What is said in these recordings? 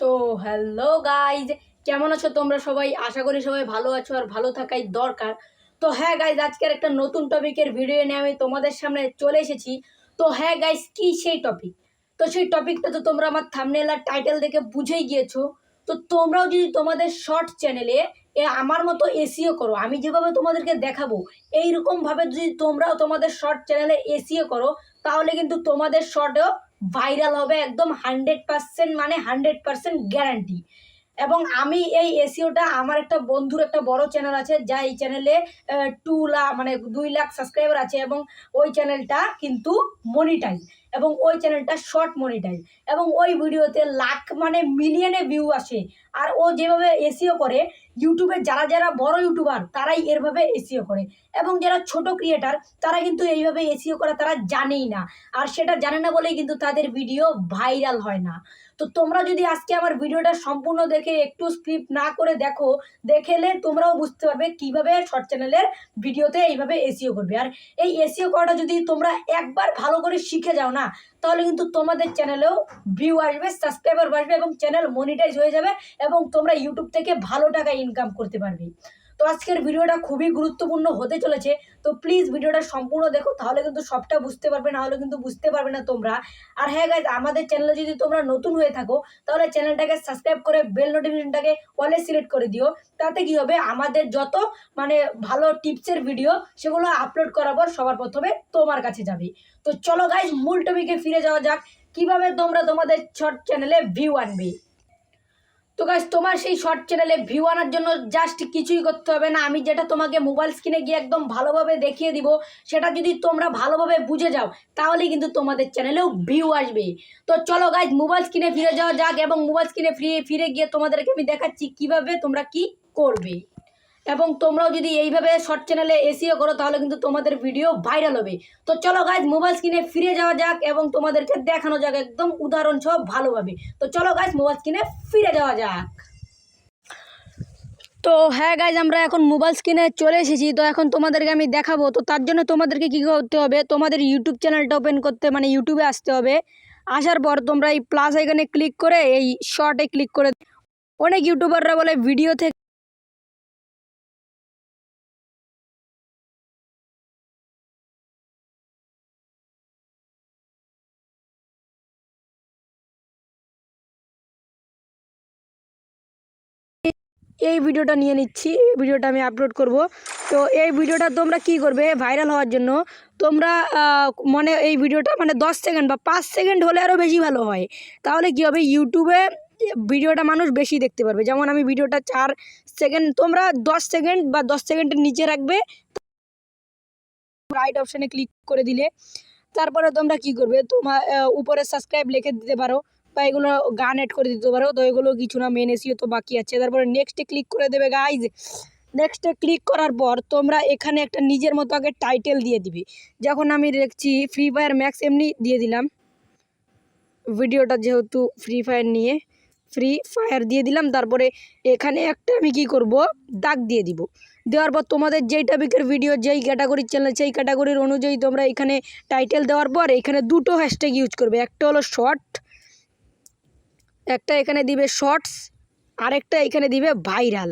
তো hello guys, কেমন আছো তোমরা সবাই? আশা করি সবাই ভালো আছো আর ভালো থাকাই দরকার। তো হ্যাঁ গাইজ, আজকের একটা নতুন টপিকের ভিডিও নিয়ে আমি তোমাদের সামনে চলে এসেছি। তো হ্যাঁ গাইজ, কি সেই টপিক? তো সেই টপিকটা তো তোমরা আমার থাম্বনেল আর টাইটেল দেখে বুঝেই গিয়েছো। তো তোমরাও যদি তোমাদের শর্ট চ্যানেলে আমার মতো এসিও করো, আমি যেভাবে তোমাদেরকে দেখাবো এইরকমভাবে যদি তোমরাও তোমাদের শর্ট চ্যানেলে এসিও করো, তাহলে কিন্তু তোমাদের শর্টও ভাইরাল হবে একদম 100%, মানে 100% গ্যারান্টি। এবং আমি এই এসিওটা আমার একটা বন্ধুর একটা বড় চ্যানেল আছে, যা এই চ্যানেলে 2 লাখ মানে 2 লাখ সাবস্ক্রাইবার আছে, এবং ওই চ্যানেলটা কিন্তু মনিটাইজ, এবং ওই চ্যানেলটা শর্ট মনিটাইজ, এবং ওই ভিডিওতে লাখ মানে মিলিয়নে ভিউ আসে। আর ও যেভাবে এসিও করে, ইউটিউবে যারা যারা বড় ইউটিউবার তারাই এরভাবে এসিও করে, এবং যারা ছোট ক্রিয়েটার তারা কিন্তু এইভাবে এসিও করা তারা জানেই না। আর সেটা জানে না বলেই কিন্তু তাদের ভিডিও ভাইরাল হয় না। তো তোমরা যদি আজকে আমার ভিডিওটা সম্পূর্ণ দেখে একটু স্ক্রিপ্ট না করে দেখো, দেখেলে তোমরাও বুঝতে পারবে কিভাবে শর্ট চ্যানেলের ভিডিওতে এইভাবে এসিও করবে। আর এই এসিও করাটা যদি তোমরা একবার ভালো করে শিখে যাও না, তাহলে কিন্তু তোমাদের চ্যানেলেও ভিউ আসবে, সাবস্ক্রাইবার বাড়বে, এবং চ্যানেল মনিটাইজ হয়ে যাবে, এবং তোমরা ইউটিউব থেকে ভালো টাকা ইনকাম করতে পারবে। তো আজকের ভিডিওটা খুবই গুরুত্বপূর্ণ হতে চলেছে। তো প্লিজ ভিডিওটা সম্পূর্ণ দেখো, তাহলে কিন্তু সবটা বুঝতে পারবে, না হলে কিন্তু বুঝতে পারবে না তোমরা। আর হ্যাঁ গাইজ, আমাদের চ্যানেলে যদি তোমরা নতুন হয়ে থাকো, তাহলে চ্যানেলটাকে সাবস্ক্রাইব করে বেল নোটিফিকেশনটাকে অলে সিলেক্ট করে দিও। তাতে কি হবে, আমাদের যত মানে ভালো টিপসের ভিডিও সেগুলো আপলোড করার পর সবার প্রথমে তোমার কাছে যাবে। তো চলো গাইজ, মূল টপিকে ফিরে যাওয়া যাক, কিভাবে তোমরা তোমাদের শর্ট চ্যানেলে ভিউ আনবে। তো গাইস, তোমার সেই শর্ট চ্যানেলে ভিউ আনার জন্য জাস্ট কিছুই করতে হবে না। আমি যেটা তোমাকে মোবাইল স্ক্রিনে গিয়ে একদম ভালোভাবে দেখিয়ে দিব, সেটা যদি তোমরা ভালোভাবে বুঝে যাও, তাহলে কিন্তু তোমাদের চ্যানেলেও ভিউ আসবে। তো চলো গাইস, মোবাইল স্ক্রিনে ফিরে যাওয়া যাক, এবং মোবাইল স্ক্রিনে ফিরে গিয়ে তোমাদেরকে আমি দেখাচ্ছি কিভাবে তোমরা কি করবে। এবং তোমরাও যদি এইভাবে শর্ট চ্যানেলে এসিও করো, তাহলে কিন্তু তোমাদের ভিডিও ভাইরাল হবে। তো চলো গাইজ, মোবাইল স্ক্রিনে ফিরে যাওয়া যাক, এবং তোমাদেরকে দেখানো যাক একদম উদাহরণ সহ ভালোভাবে। তো চলো গাইজ, মোবাইল স্ক্রিনে ফিরে যাওয়া যাক। তো হ্যাঁ গাইজ, আমরা এখন মোবাইল স্ক্রিনে চলে এসেছি। তো এখন তোমাদেরকে আমি দেখাবো। তো তার জন্য তোমাদেরকে কী করতে হবে, তোমাদের ইউটিউব চ্যানেলটা ওপেন করতে, মানে ইউটিউবে আসতে হবে। আসার পর তোমরা এই প্লাস আইকনে ক্লিক করে এই শর্টে ক্লিক করে, অনেক ইউটিউবাররা বলে ভিডিও থেকে এই ভিডিওটা নিয়ে নিচ্ছি, এই ভিডিওটা আমি আপলোড করব। তো এই ভিডিওটা তোমরা কি করবে, ভাইরাল হওয়ার জন্য তোমরা মানে এই ভিডিওটা মানে 10 সেকেন্ড বা 5 সেকেন্ড হলে আরও বেশি ভালো হয়। তাহলে কি হবে, ইউটিউবে ভিডিওটা মানুষ বেশি দেখতে পারবে। যেমন আমি ভিডিওটা 4 সেকেন্ড, তোমরা 10 সেকেন্ড বা 10 সেকেন্ডের নিচে রাখবে, রাইট অপশানে ক্লিক করে দিলে তারপরে তোমরা কি করবে, তোমার উপরে সাবস্ক্রাইব লিখে দিতে পারো, বা এগুলো গান অ্যাড করে দিতে পারো। তো এগুলো কিছু না, মেন এসিও তো বাকি আছে। তারপরে নেক্সটে ক্লিক করে দেবে গাইজ। নেক্সটে ক্লিক করার পর তোমরা এখানে একটা নিজের মতো আগে টাইটেল দিয়ে দিবি। যখন আমি দেখছি ফ্রি ফায়ার ম্যাক্স, এমনি দিয়ে দিলাম। ভিডিওটা যেহেতু ফ্রি ফায়ার নিয়ে, ফ্রি ফায়ার দিয়ে দিলাম। তারপরে এখানে একটা আমি কি করব, দাগ দিয়ে দিব। দেওয়ার পর তোমাদের যেই টপিকের ভিডিও, যেই ক্যাটাগরির চ্যানেল, সেই ক্যাটাগরির অনুযায়ী তোমরা এখানে টাইটেল দেওয়ার পর এখানে দুটো হ্যাশট্যাগ ইউজ করবে। একটা হলো শর্ট, একটা এখানে দিবে শর্টস, আরেকটা এখানে দিবে ভাইরাল,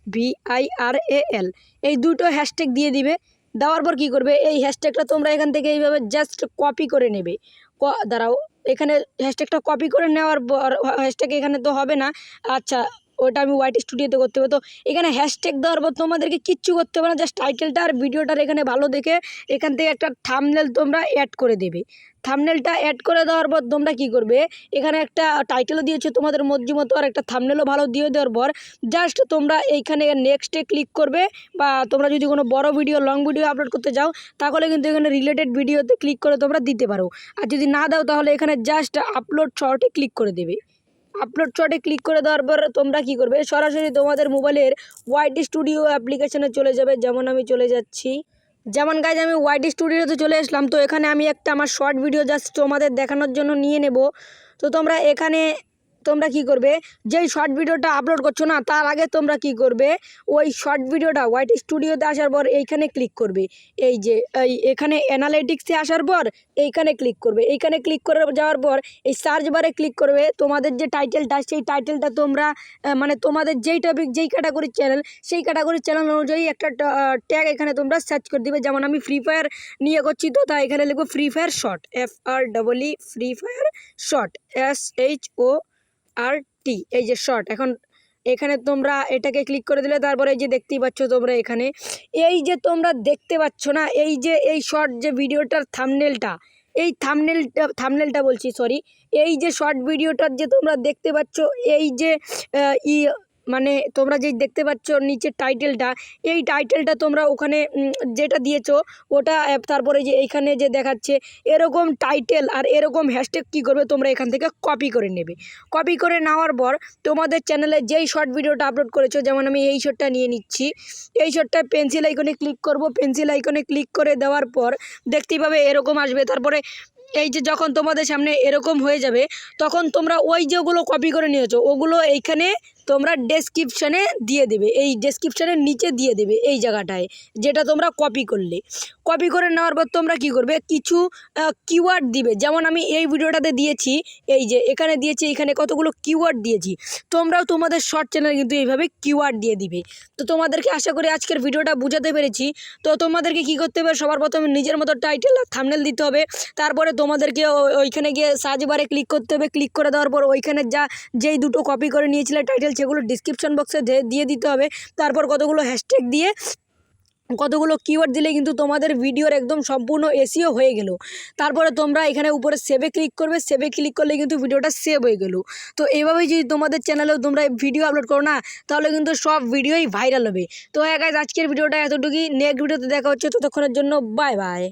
VIRAL। এই দুটো হ্যাশট্যাগ দিয়ে দিবে। দেওয়ার পর কী করবে, এই হ্যাশট্যাগটা তোমরা এখান থেকে এইভাবে জাস্ট কপি করে নেবে। দাঁড়াও, এখানে হ্যাশট্যাগটা কপি করে নেওয়ার পর, হ্যাশট্যাগ এখানে তো হবে না, আচ্ছা ওটা আমি ওয়াইটি স্টুডিওতে করতে হবে। তো এখানে হ্যাশট্যাগ দেওয়ার পর তোমাদেরকে কিচ্ছু করতে হবে না, জাস্ট টাইটেলটা আর ভিডিওটার এখানে ভালো দেখে এখান থেকে একটা থাম্বনেল তোমরা অ্যাড করে দেবে। থাম্বনেলটা অ্যাড করে দেওয়ার পর তোমরা কী করবে, এখানে একটা টাইটেলও দিয়েছো তোমাদের মর্জি মতো, আর একটা থাম্বনেলও ভালো দিয়ে দেওয়ার পর জাস্ট তোমরা এইখানে নেক্সটে ক্লিক করবে। বা তোমরা যদি কোনো বড় ভিডিও, লং ভিডিও আপলোড করতে চাও, তাহলে কিন্তু এখানে রিলেটেড ভিডিওতে ক্লিক করে তোমরা দিতে পারো। আর যদি না দাও, তাহলে এখানে জাস্ট আপলোড শর্টে ক্লিক করে দেবে। আপলোড শর্টে ক্লিক করে দেওয়ার পর তোমরা কী করবে, সরাসরি তোমাদের মোবাইলের ওয়াইটি স্টুডিও অ্যাপ্লিকেশানে চলে যাবে। যেমন আমি চলে যাচ্ছি, যেমন গাইজ আমি ওয়াইটি স্টুডিওতে চলে আসলাম। তো এখানে আমি একটা আমার শর্ট ভিডিও জাস্ট তোমাদের দেখানোর জন্য নিয়ে নেব। তো তোমরা এখানে তোমরা কি করবে, যেই শর্ট ভিডিওটা আপলোড করছো না তার আগে তোমরা কি করবে, ওই শর্ট ভিডিওটা ওয়াইটি স্টুডিওতে আসার পর এইখানে ক্লিক করবে, এই যে এখানে অ্যানালিটিক্সে আসার পর এইখানে ক্লিক করবে। এইখানে ক্লিক করে যাওয়ার পর এই সার্চ বারে ক্লিক করবে। তোমাদের যে টাইটেলটা সেই টাইটেলটা তোমরা মানে তোমাদের যেই টপিক যেই ক্যাটাগরির চ্যানেল সেই ক্যাটাগরির চ্যানেল অনুযায়ী একটা ট্যাগ এখানে তোমরা সার্চ করে দিবে। যেমন আমি ফ্রি ফায়ার নিয়ে করছি, তো তাই এখানে লিখবো free fire short, FREE free fire short, SHORT, এই যে শর্ট। এখন এখানে তোমরা এটাকে ক্লিক করে দিলে তারপরে এই যে দেখতেই পাচ্ছ তোমরা এখানে এই যে তোমরা দেখতে পাচ্ছ না, এই যে এই শর্ট যে ভিডিওটার থাম্বনেলটা, এই থাম্বনেলটা বলছি সরি, এই যে শর্ট ভিডিওটার যে তোমরা দেখতে পাচ্ছ, এই যে মানে তোমরা যেই দেখতে পাচ্ছ নিচের টাইটেলটা, এই টাইটেলটা তোমরা ওখানে যেটা দিয়েছো ওটা তারপরে যে এইখানে যে দেখাচ্ছে এরকম টাইটেল আর এরকম হ্যাশট্যাগ কী করবে তোমরা এখান থেকে কপি করে নেবে। কপি করে নেওয়ার পর তোমাদের চ্যানেলে যেই শর্ট ভিডিওটা আপলোড করেছো, যেমন আমি এই শর্টটা নিয়ে নিচ্ছি, এই শর্টটা পেন্সিল আইকনে ক্লিক করব। পেন্সিল আইকনে ক্লিক করে দেওয়ার পর দেখতেই পাবে এরকম আসবে। তারপরে এই যে যখন তোমাদের সামনে এরকম হয়ে যাবে তখন তোমরা ওই যেগুলো কপি করে নিয়েছো ওগুলো এইখানে তোমরা ডেসক্রিপশানে দিয়ে দেবে, এই ডেসক্রিপশানের নিচে দিয়ে দেবে এই জায়গাটায় যেটা তোমরা কপি করলে। কপি করে নেওয়ার পর তোমরা কি করবে, কিছু কিওয়ার্ড দিবে। যেমন আমি এই ভিডিওটাতে দিয়েছি, এই যে এখানে দিয়েছি, এখানে কতগুলো কিওয়ার্ড দিয়েছি। তোমরাও তোমাদের শর্ট চ্যানেল কিন্তু এইভাবে কিওয়ার্ড দিয়ে দিবে। তো তোমাদেরকে আশা করি আজকের ভিডিওটা বুঝাতে পেরেছি। তো তোমাদেরকে কি করতে হবে, সবার প্রথমে নিজের মতো টাইটেল আর থাম্বনেল দিতে হবে। তারপরে তোমাদেরকে ওইখানে গিয়ে সার্চ বারে ক্লিক করতে হবে। ক্লিক করে দেওয়ার পর ওইখানে যেই দুটো কপি করে নিয়েছিলে টাইটেল সেগুলো ডিসক্রিপশন বক্সে দিয়ে দিতে হবে। তারপর কতগুলো হ্যাশট্যাগ দিয়ে কতগুলো কিওয়ার্ড দিলে কিন্তু তোমাদের ভিডিওর একদম সম্পূর্ণ এসইও হয়ে গেল। তারপরে তোমরা এখানে উপরে সেভে ক্লিক করবে। সেভে ক্লিক করলে কিন্তু ভিডিওটা সেভ হয়ে গেল। তো এইভাবেই যদি তোমাদের চ্যানেলেও তোমরা ভিডিও আপলোড করো না তাহলে কিন্তু সব ভিডিওই ভাইরাল হবে। তো হ্যাঁ গাইস, আজকের ভিডিওটা এতটুকুই। নেক্সট ভিডিওতে দেখা হচ্ছে, ততক্ষণের জন্য বাই বাই।